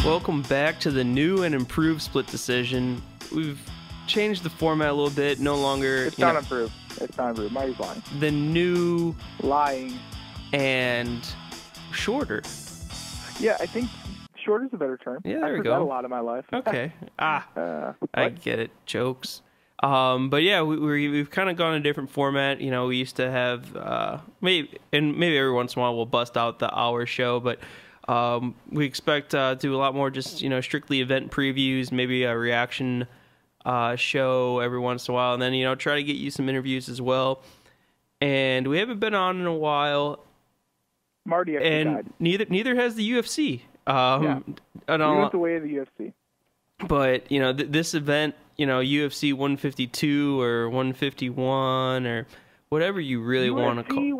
Welcome back to the new and improved split decision. We've changed the format a little bit. No longer. It's not improved. It's not improved. Marty's lying. The new. Lying. And shorter. Yeah, I think shorter's a better term. Yeah, there we go. I've heard that a lot in my life. Okay. I get it. Jokes. But yeah, we've kind of gone a different format. You know, we used to have maybe every once in a while we'll bust out the hour show, but we expect to do a lot more just, you know, strictly event previews, maybe a reaction show every once in a while, and then, you know, try to get you some interviews as well. And we haven't been on in a while. Marty actually died. Neither has the UFC. Yeah. He went the way of the UFC. But, you know, this event, you know, UFC 152 or 151 or whatever you really want to call it.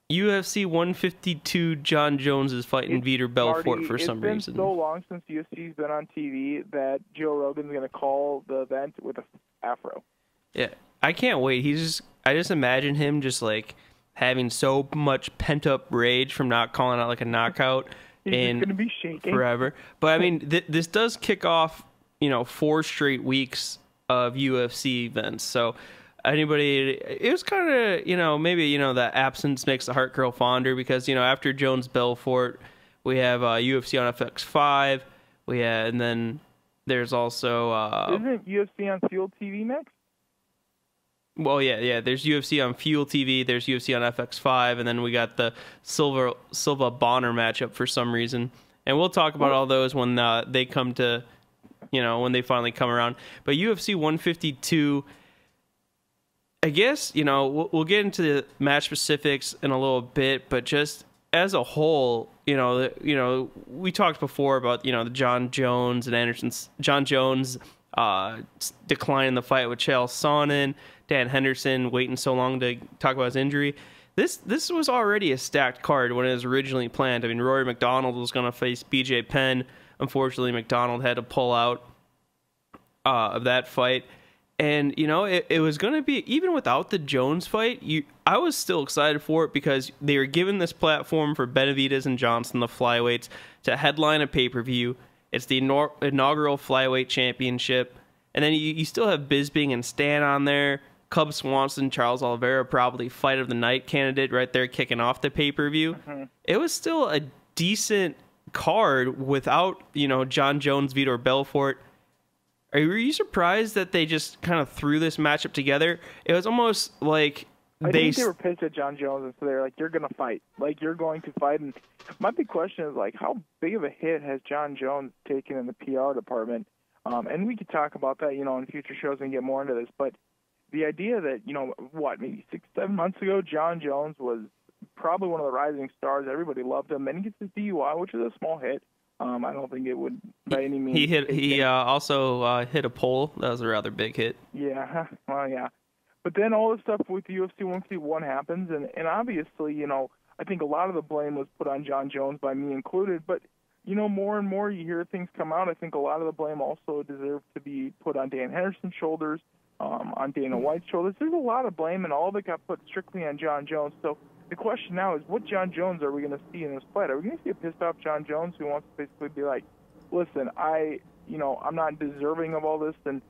UFC 152, John Jones is fighting Vitor Belfort for some reason. It's been so long since UFC's been on TV that Joe Rogan's going to call the event with an afro. Yeah, I can't wait. I just imagine him just like having so much pent-up rage from not calling out like a knockout. He's going to be shaking forever. But I mean, this does kick off, you know, 4 straight weeks of UFC events. So it was kind of, you know, maybe, you know, the absence makes the heart grow fonder because, you know, after Jones Belfort, we have UFC on FX5. And then there's also isn't UFC on Fuel TV next? Well, yeah. There's UFC on Fuel TV. There's UFC on FX5, and then we got the Silva Bonner matchup for some reason. And we'll talk about all those when they come to, you know, when they finally come around. But UFC 152, I guess, you know, we'll get into the match specifics in a little bit, but just as a whole, you know, we talked before about, you know, the John Jones decline in the fight with Chael Sonnen, Dan Henderson waiting so long to talk about his injury. This was already a stacked card when it was originally planned. I mean, Rory McDonald was going to face BJ Penn. Unfortunately, McDonald had to pull out of that fight. And, you know, it was going to be, even without the Jones fight, I was still excited for it because they were given this platform for Benavidez and Johnson, the flyweights, to headline a pay-per-view. It's the inaugural flyweight championship. And then you still have Bisping and Stan on there. Cub Swanson, Charles Oliveira, probably fight of the night candidate right there kicking off the pay-per-view. Mm-hmm. It was still a decent card without, you know, John Jones, Vitor Belfort. Were you surprised that they just kind of threw this matchup together? It was almost like I think they were pissed at John Jones, and so they're like, you're going to fight. Like, you're going to fight. And my big question is, like, how big of a hit has John Jones taken in the PR department? And we could talk about that, you know, in future shows and get more into this. But the idea that, you know, maybe 6-7 months ago, John Jones was probably one of the rising stars. Everybody loved him. Then he gets his DUI, which is a small hit. I don't think it would by any means. He also hit a pole. That was a rather big hit. Yeah, well, yeah. But then all this stuff with UFC 151 happens, and obviously, you know, I think a lot of the blame was put on John Jones, by me included. But, you know, more and more you hear things come out. I think a lot of the blame also deserves to be put on Dan Henderson's shoulders, on Dana White's shoulders. There's a lot of blame, and all of it got put strictly on John Jones. So the question now is, what John Jones are we going to see in this fight? Are we going to see a pissed-off John Jones who wants to basically be like, listen, I'm not deserving of all this, and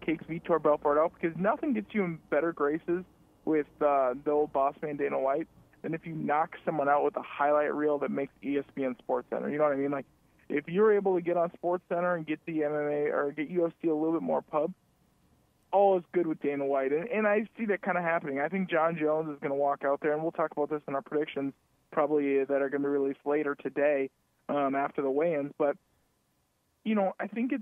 kicks Vitor Belfort out? Because nothing gets you in better graces with the old boss man Dana White than if you knock someone out with a highlight reel that makes ESPN SportsCenter. You know what I mean? Like, if you're able to get on SportsCenter and get the MMA or get UFC a little bit more pub, all is good with Dana White. And I see that kind of happening. I think John Jones is going to walk out there, and we'll talk about this in our predictions probably that are going to be released later today after the weigh-ins. But, you know, I think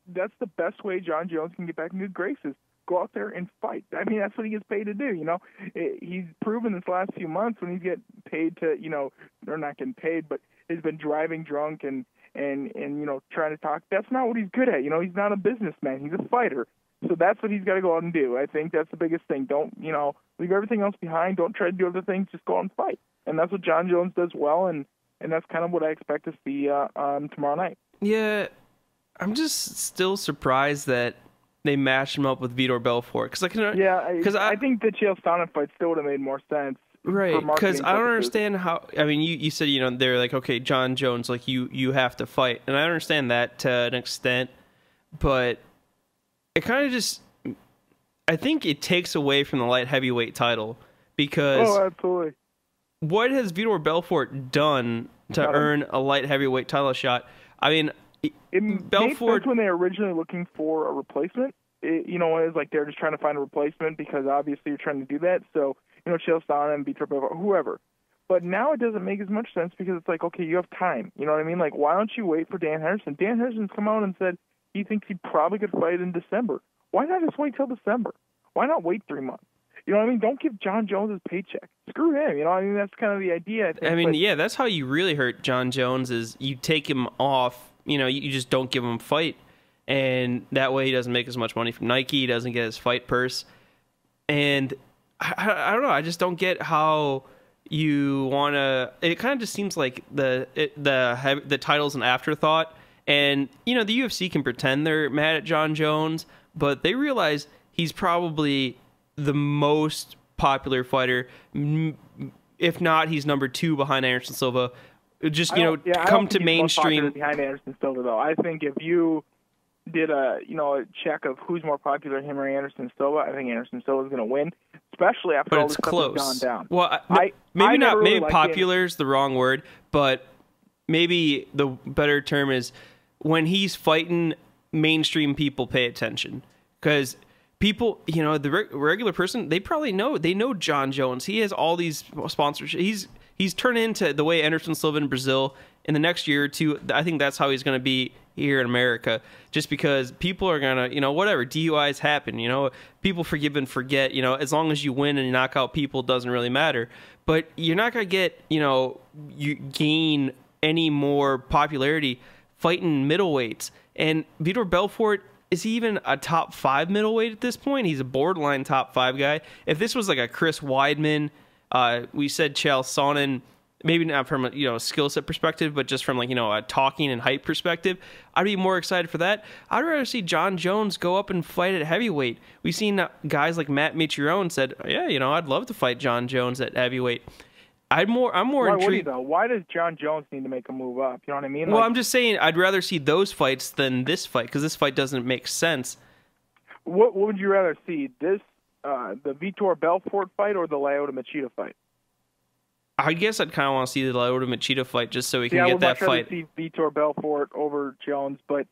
that's the best way John Jones can get back in good graces. Go out there and fight. I mean, that's what he gets paid to do, you know. He's proven this last few months when he's getting paid to, you know, they're not getting paid, but he's been driving drunk and you know, trying to talk. That's not what he's good at. You know, he's not a businessman. He's a fighter. So that's what he's got to go out and do. I think that's the biggest thing. Don't, you know, leave everything else behind. Don't try to do other things. Just go out and fight. And that's what John Jones does well, and that's kind of what I expect to see tomorrow night. Yeah, I'm just still surprised that they matched him up with Vitor Belfort. I think the Chael Sonnen fight still would have made more sense Right, because marketing I don't purposes. understand how. I mean, you said they're like, okay, John Jones, like you have to fight, and I understand that to an extent, but it kind of just, I think it takes away from the light heavyweight title because absolutely. what has Vitor Belfort done to earn a light heavyweight title shot? I mean, Belfort, when they were originally looking for a replacement, it was like they're just trying to find a replacement because obviously you're trying to do that. So, Chael Sonnen, Vitor Belfort, whoever. But now it doesn't make as much sense because it's like, okay, you have time. You know what I mean? Like, why don't you wait for Dan Henderson? Dan Henderson's come out and said he thinks he probably could fight in December. Why not just wait till December? Why not wait 3 months? You know what I mean? Don't give John Jones his paycheck. Screw him. You know what I mean? That's kind of the idea. I think. I mean, yeah, that's how you really hurt John Jones is you take him off. You just don't give him a fight. And that way he doesn't make as much money from Nike. He doesn't get his fight purse. And I don't know. I just don't get how you want to... It kind of just seems like the title's an afterthought. And, the UFC can pretend they're mad at John Jones, but they realize he's probably the most popular fighter. If not, he's number 2 behind Anderson Silva. Just, come to mainstream. Behind Anderson Silva, though. I think if you did a check of who's more popular, him or Anderson Silva, I think Anderson Silva is going to win, especially after all this stuff has gone down. Well, maybe popular is the wrong word, but maybe the better term is when he's fighting, mainstream people pay attention because people, the regular person, they probably know John Jones. He has all these sponsorships. He's turned into the way Anderson Silva in Brazil in the next year or two. I think that's how he's going to be here in America, just because people are going to, whatever, DUIs happen, people forgive and forget, as long as you win and you knock out people, it doesn't really matter. But you're not going to get, you gain any more popularity fighting middleweights. And Vitor Belfort, is he even a top 5 middleweight at this point? He's a borderline top 5 guy. If this was like a Chris Weidman, we said Chael Sonnen, maybe not from a skill set perspective, but just from a talking and hype perspective, I'd be more excited for that. I'd rather see John Jones go up and fight at heavyweight. We've seen guys like Matt Mitrione said, yeah, I'd love to fight John Jones at heavyweight. I'm more intrigued. Why does John Jones need to make a move up? You know what I mean? Well, I'm just saying I'd rather see those fights than this fight because this fight doesn't make sense. What would you rather see? This the Vitor Belfort fight or the Lyoto Machida fight? I guess I'd kind of want to see the Lyoto Machida fight just so we can get that fight. I would see Vitor Belfort over Jones, but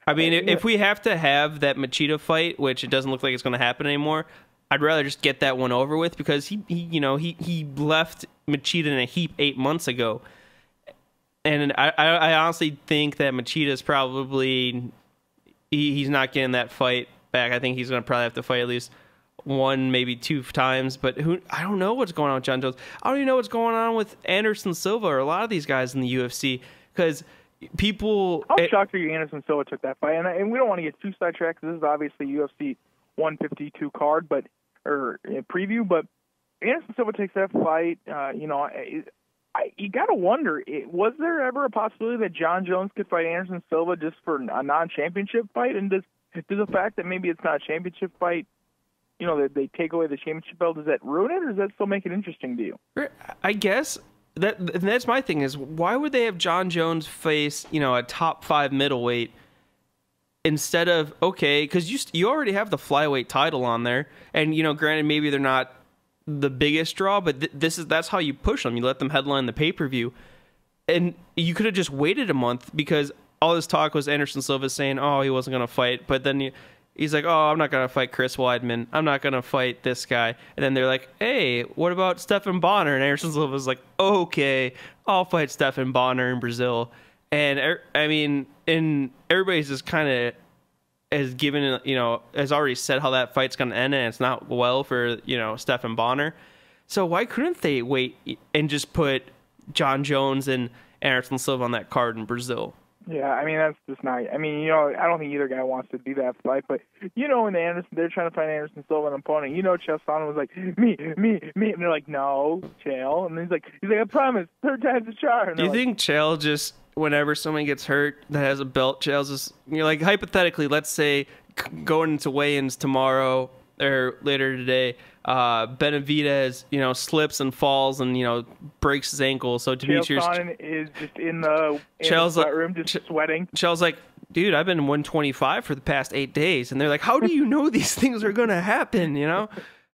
I mean, if we have to have that Machida fight, which it doesn't look like it's going to happen anymore, I'd rather just get that one over with because he left Machida in a heap 8 months ago, and I honestly think that Machida's probably he's not getting that fight back. I think he's going to probably have to fight at least 1, maybe 2 times, but I don't know what's going on with John Jones. I don't even know what's going on with Anderson Silva or a lot of these guys in the UFC because people... I'm shocked that Anderson Silva took that fight, and we don't want to get too sidetracked. This is obviously UFC 152 card, or preview, but Anderson Silva takes that fight. You got to wonder, was there ever a possibility that John Jones could fight Anderson Silva just for a non-championship fight? And does the fact that maybe it's not a championship fight, that they take away the championship belt, does that ruin it, or does that still make it interesting to you? I guess that's my thing is, why would they have John Jones face, a top 5 middleweight instead of, okay, because you already have the flyweight title on there, and, granted, maybe they're not the biggest draw, but that's how you push them. You let them headline the pay-per-view, and you could have just waited a month because all this talk was Anderson Silva saying, oh, he wasn't going to fight, but then he's like, oh, I'm not going to fight Chris Weidman. I'm not going to fight this guy. And then they're like, hey, what about Stephan Bonner? And Anderson Silva was like, okay, I'll fight Stephan Bonner in Brazil. And, everybody's just kind of has given, has already said how that fight's going to end, and it's not well for, Stephan Bonner. So why couldn't they wait and just put John Jones and Anderson Silva on that card in Brazil? Yeah, that's just not. I don't think either guy wants to do that fight, but when they're trying to find Anderson Silva an opponent. Chael Sonnen was like, me, and they're like, no, Chael, and he's like, I promise, 3rd time's the charm. Do you think Chael just, whenever someone gets hurt that has a belt, Chael's just, hypothetically, let's say going into weigh-ins tomorrow or later today, Benavidez, slips and falls and, breaks his ankle. So Demetrius Sonnen is just in the Chael's sweat room, just sweating. Chael's like, dude, I've been 125 for the past 8 days. And they're like, how do you know these things are going to happen,